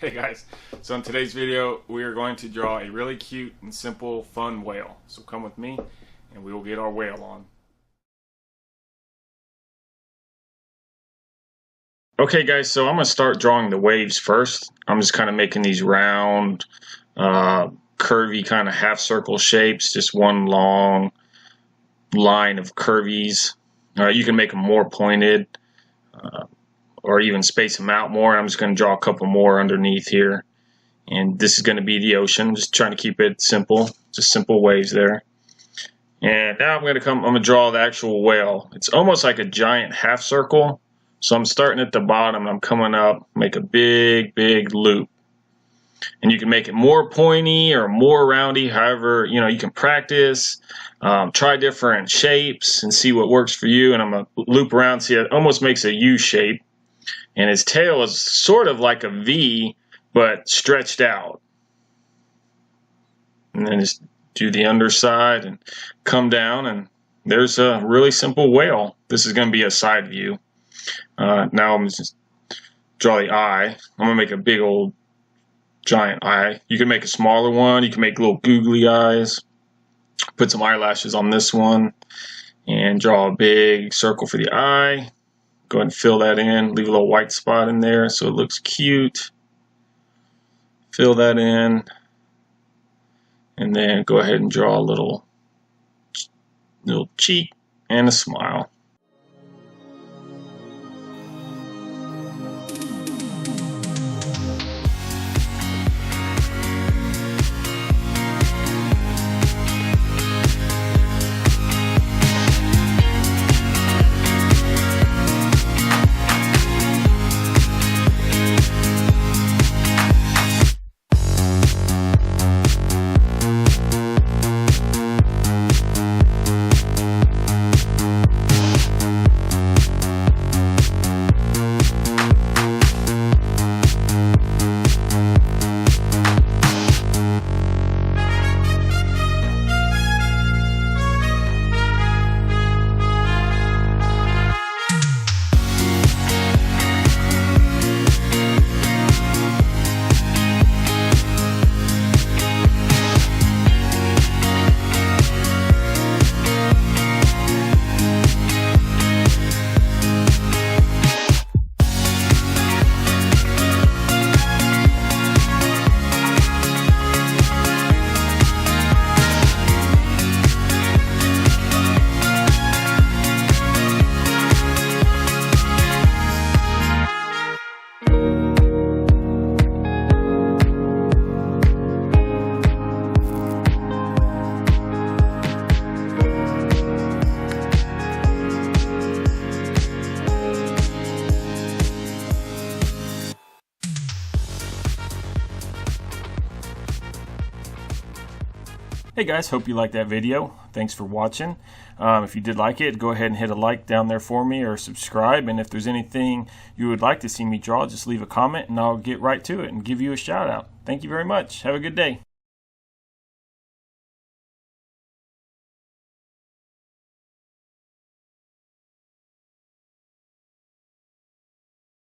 Hey guys, so in today's video we are going to draw a really cute and simple fun whale. So come with me and we will get our whale on. Okay guys, so I'm going to start drawing the waves first. I'm just kind of making these round, curvy kind of half circle shapes, just one long line of curvies. You can make them more pointed or even space them out more. I'm just going to draw a couple more underneath here. And this is going to be the ocean, just trying to keep it simple, just simple waves there. And now I'm going to draw the actual whale. It's almost like a giant half circle. So I'm starting at the bottom and I'm coming up, make a big loop. And you can make it more pointy or more roundy, however, you can practice, try different shapes and see what works for you. And I'm going to loop around, see it almost makes a U shape. And his tail is sort of like a V, but stretched out. And then just do the underside and come down, and there's a really simple whale. This is going to be a side view. Now I'm just draw the eye. I'm going to make a big old giant eye. You can make a smaller one. You can make little googly eyes. Put some eyelashes on this one and draw a big circle for the eye. Go ahead and fill that in. Leave a little white spot in there so it looks cute. Fill that in. And then go ahead and draw a little cheek and a smile. Hey guys, hope you liked that video. Thanks for watching. If you did like it, go ahead and hit a like down there for me or subscribe. And if there's anything you would like to see me draw, just leave a comment and I'll get right to it and give you a shout out. Thank you very much. Have a good day.